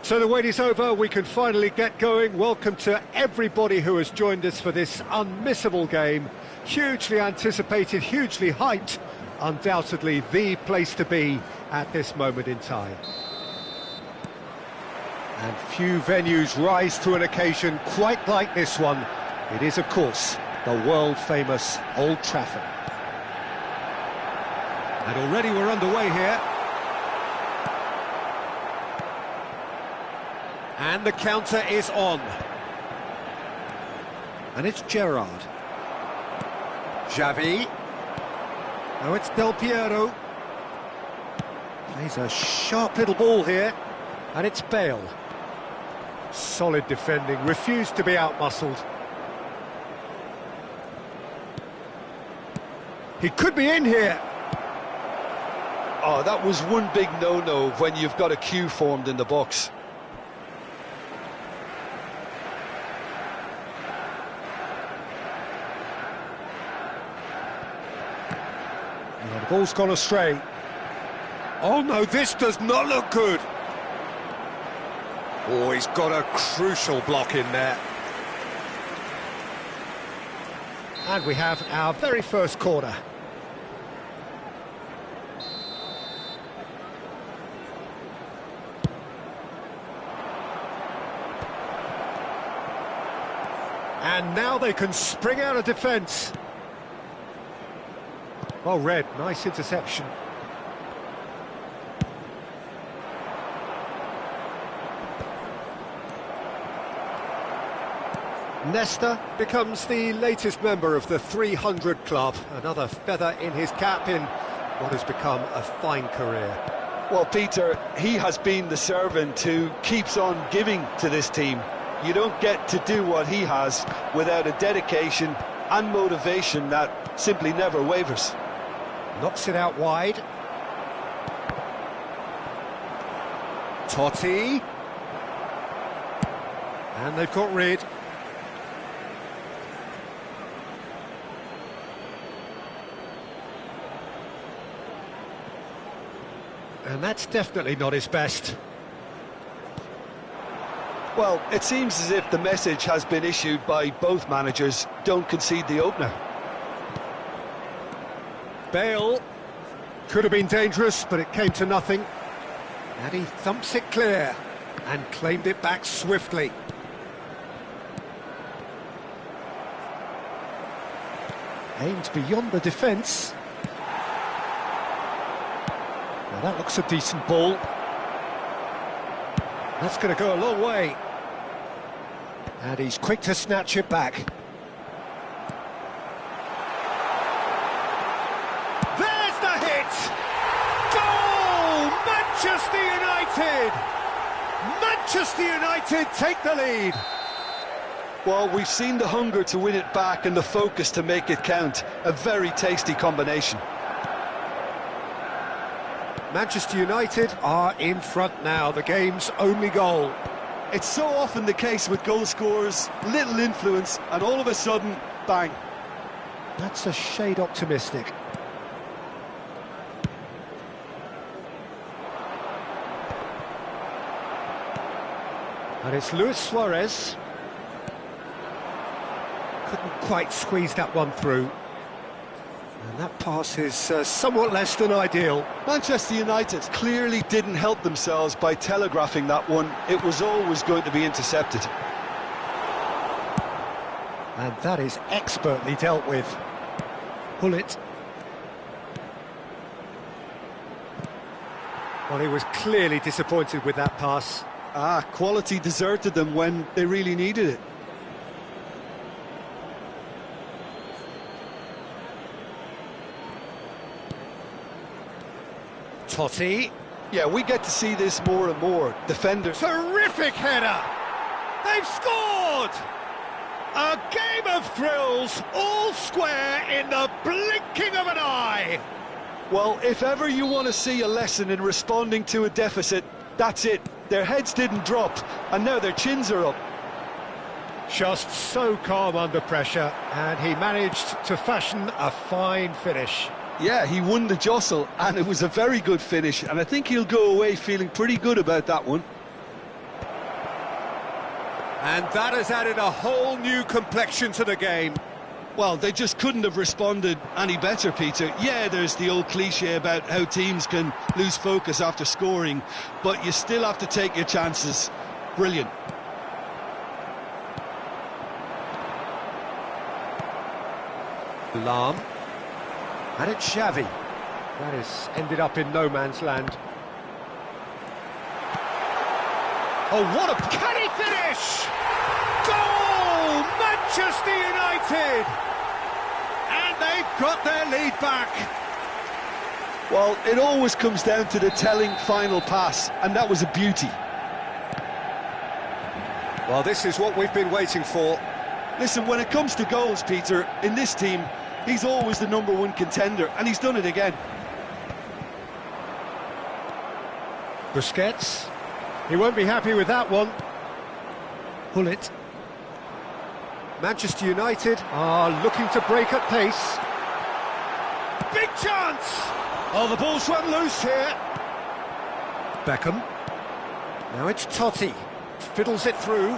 So the wait is over, we can finally get going. Welcome to everybody who has joined us for this unmissable game. Hugely anticipated, hugely hyped, undoubtedly the place to be at this moment in time. And few venues rise to an occasion quite like this one. It is, of course, the world-famous Old Trafford. And already we're underway here. And the counter is on. And it's Gerrard. Xavi. Now it's Del Piero. Plays a sharp little ball here. And it's Bale. Solid defending, refused to be outmuscled. He could be in here. Oh, that was one big no-no when you've got a queue formed in the box. Well, the ball's gone astray. Oh no, this does not look good. Oh, he's got a crucial block in there. And we have our very first corner. And now they can spring out of defence. Well read, nice interception. Nesta becomes the latest member of the 300 club. Another feather in his cap in what has become a fine career. Well, Peter, he has been the servant who keeps on giving to this team. You don't get to do what he has without a dedication and motivation that simply never wavers. Knocks it out wide. Totti. And they've got rid. And that's definitely not his best. Well, it seems as if the message has been issued by both managers: don't concede the opener. Bale could have been dangerous, but it came to nothing. And he thumps it clear and claimed it back swiftly. Aimed beyond the defence. Well, that looks a decent ball. That's going to go a long way. And he's quick to snatch it back. There's the hit! Goal! Manchester United! Manchester United take the lead. Well, we've seen the hunger to win it back and the focus to make it count. A very tasty combination. Manchester United are in front now, the game's only goal. It's so often the case with goal scorers, little influence, and all of a sudden, bang. That's a shade optimistic. And it's Luis Suarez. Couldn't quite squeeze that one through. And that pass is somewhat less than ideal. Manchester United clearly didn't help themselves by telegraphing that one. It was always going to be intercepted. And that is expertly dealt with. Pull it. Well, he was clearly disappointed with that pass. Quality deserted them when they really needed it. Totti. Yeah, we get to see this more and more. Defenders. Terrific header! They've scored! A game of thrills, all square in the blinking of an eye! Well, if ever you want to see a lesson in responding to a deficit, that's it. Their heads didn't drop, and now their chins are up. Just so calm under pressure, and he managed to fashion a fine finish. Yeah, he won the jostle, and it was a very good finish, and I think he'll go away feeling pretty good about that one. And that has added a whole new complexion to the game. Well, they just couldn't have responded any better, Peter. Yeah, there's the old cliche about how teams can lose focus after scoring, but you still have to take your chances. Brilliant. Lam. And it's Xavi. That has ended up in no man's land. Oh, what a... Can he finish? Goal! Manchester United! And they've got their lead back. Well, it always comes down to the telling final pass, and that was a beauty. Well, this is what we've been waiting for. Listen, when it comes to goals, Peter, in this team, he's always the #1 contender, and he's done it again. Busquets. He won't be happy with that one. Pull it. Manchester United are looking to break at pace. Big chance! Oh, the ball's run loose here. Beckham. Now it's Totti. Fiddles it through.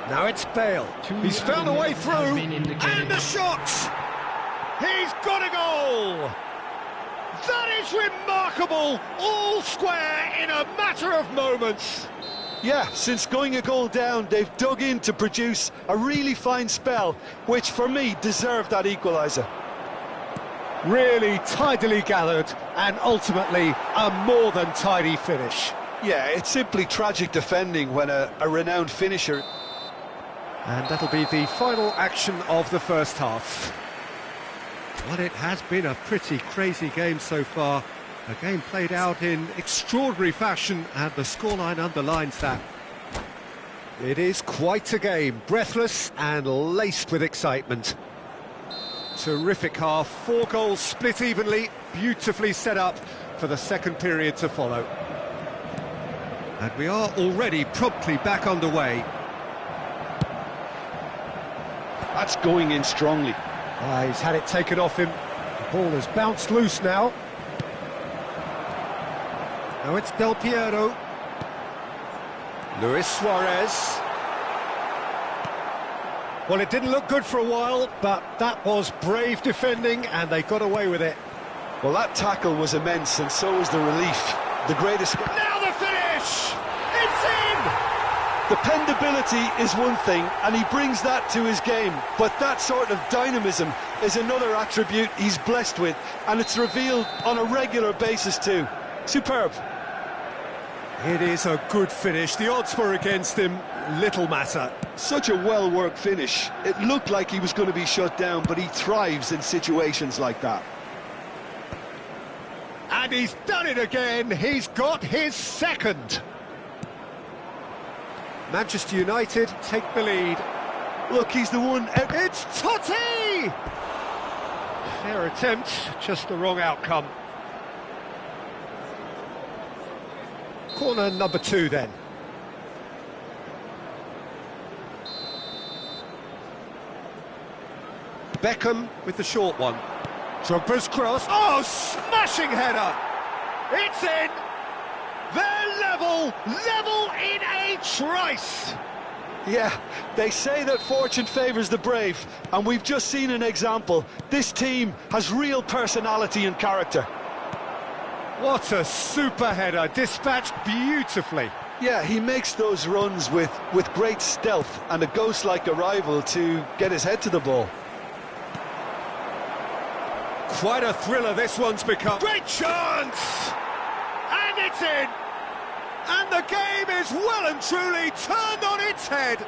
Now it's Bale. He's found a way through. And the shot! He's got a goal! That is remarkable! All square in a matter of moments. Yeah, since going a goal down, they've dug in to produce a really fine spell, which for me deserved that equaliser. Really tidily gathered, and ultimately a more than tidy finish. Yeah, it's simply tragic defending when a renowned finisher... And that'll be the final action of the first half. Well, it has been a pretty crazy game so far. A game played out in extraordinary fashion, and the scoreline underlines that. It is quite a game, breathless and laced with excitement. Terrific half, 4 goals split evenly, beautifully set up for the second period to follow. And we are already promptly back underway. That's going in strongly. He's had it taken off him. The ball has bounced loose now. Now it's Del Piero. Luis Suarez. Well, it didn't look good for a while, but that was brave defending, and they got away with it. Well, that tackle was immense, and so was the relief. The greatest... Now the finish! It's in! Dependability is one thing, and he brings that to his game, but that sort of dynamism is another attribute he's blessed with, and it's revealed on a regular basis too. Superb. It is a good finish. The odds were against him, little matter. Such a well-worked finish. It looked like he was going to be shut down, but he thrives in situations like that. And he's done it again. He's got his second. Manchester United take the lead. Look, he's the one... It's Totti! Fair attempt, just the wrong outcome. Corner number 2 then. Beckham with the short one. Drogba's cross. Oh, smashing header! It's in! They're level in a trice! Yeah, they say that fortune favours the brave, and we've just seen an example. This team has real personality and character. What a super header, dispatched beautifully. Yeah, he makes those runs with great stealth and a ghost-like arrival to get his head to the ball. Quite a thriller this one's become. Great chance! And it's in! And the game is well and truly turned on its head.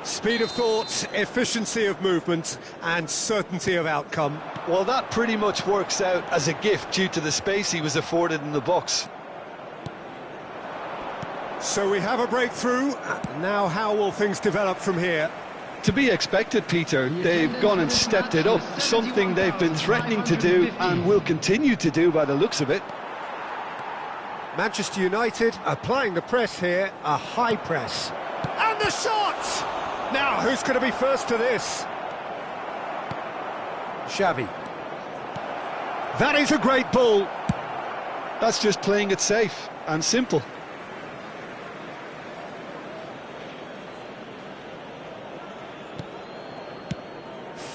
Speed of thought, efficiency of movement, and certainty of outcome. Well, that pretty much works out as a gift due to the space he was afforded in the box. So we have a breakthrough. Now how will things develop from here? To be expected, Peter. They've gone and stepped it up, something they've been threatening to do and will continue to do by the looks of it. Manchester United applying the press here, a high press. And the shot! Now, who's going to be first to this? Xavi. That is a great ball. That's just playing it safe and simple.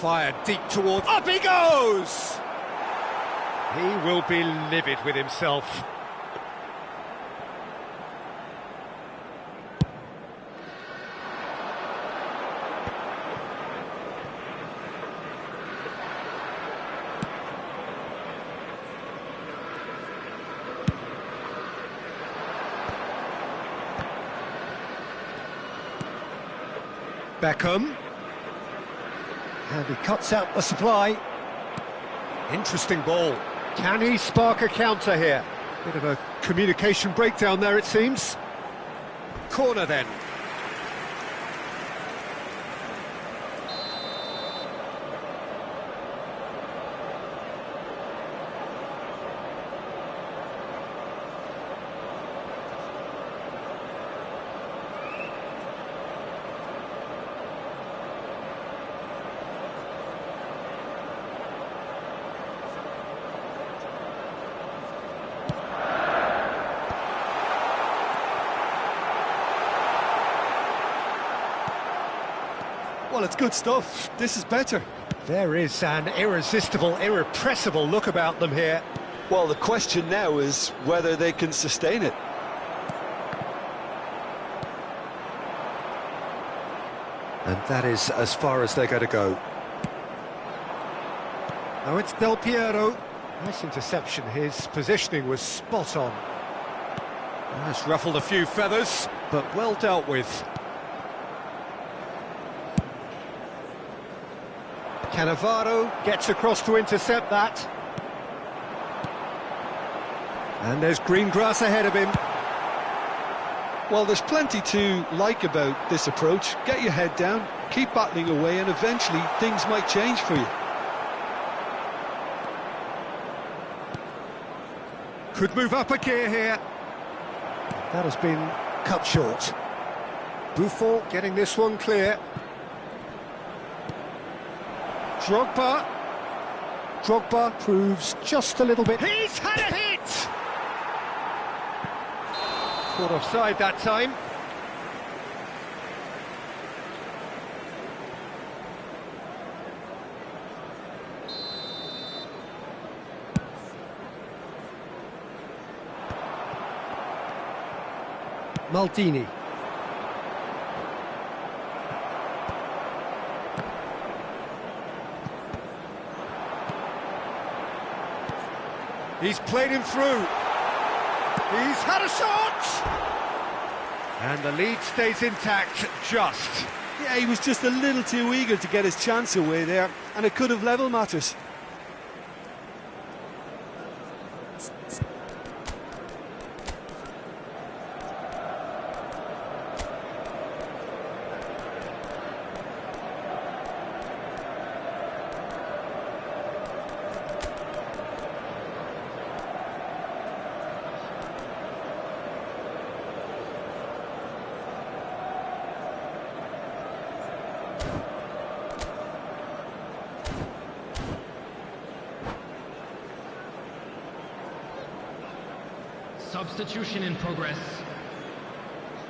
Fired deep towards... Up he goes! He will be livid with himself. Beckham. And he cuts out the supply. Interesting ball. Can he spark a counter here? Bit of a communication breakdown there, it seems. Corner then. Well, it's good stuff. This is better. There is an irresistible, irrepressible look about them here. Well, the question now is whether they can sustain it. And that is as far as they're going to go. Now it's Del Piero. Nice interception. His positioning was spot on. That's ruffled a few feathers, but well dealt with. Cannavaro gets across to intercept that. And there's green grass ahead of him. Well, there's plenty to like about this approach. Get your head down, keep battling away, and eventually things might change for you. Could move up a gear here. That has been cut short. Buffon getting this one clear. Drogba proves just a little bit... He's had a hit! Caught offside that time. Maldini. He's played him through. He's had a shot! And the lead stays intact, just. Yeah, he was just a little too eager to get his chance away there, and it could have level matters. Substitution in progress.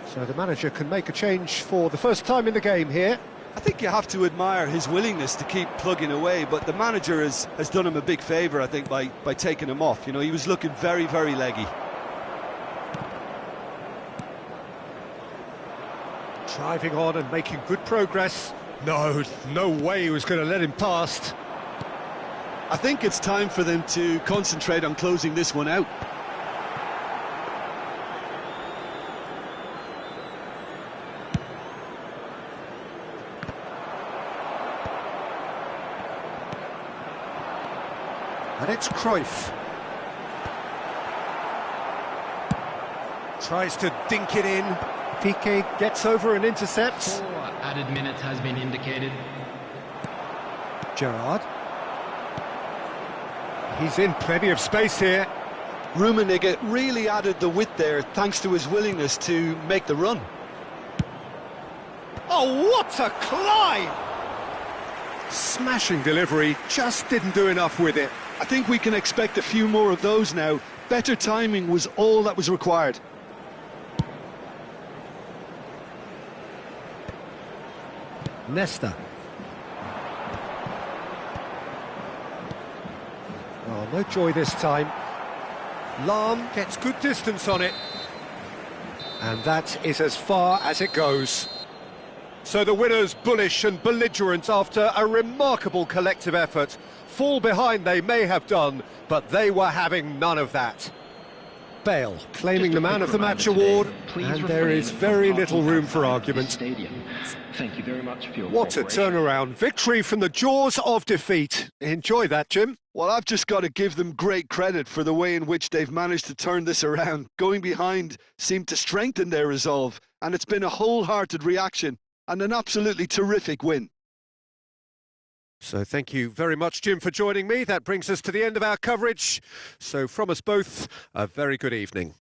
So the manager can make a change for the first time in the game here. I think you have to admire his willingness to keep plugging away, but the manager has done him a big favour, I think, by taking him off. You know, he was looking very, very leggy. Driving on and making good progress. No way he was going to let him past. I think it's time for them to concentrate on closing this one out. And it's Cruyff. Tries to dink it in. Piqué gets over and intercepts. 4 added minutes has been indicated. Gerrard. He's in plenty of space here. Rummenigge really added the width there thanks to his willingness to make the run. Oh, what a climb! Smashing delivery, just didn't do enough with it. I think we can expect a few more of those now. Better timing was all that was required. Nesta. Oh, no joy this time. Lahm gets good distance on it. And that is as far as it goes. So the winners bullish and belligerent after a remarkable collective effort. Fall behind they may have done, but they were having none of that. Bale claiming the man of the match award, and there is very little room for argument. Thank you very much for your What a turnaround. Victory from the jaws of defeat. Enjoy that, Jim. Well, I've just got to give them great credit for the way in which they've managed to turn this around. Going behind seemed to strengthen their resolve, and it's been a wholehearted reaction and an absolutely terrific win. So thank you very much, Jim, for joining me. That brings us to the end of our coverage. So from us both, a very good evening.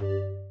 Villa.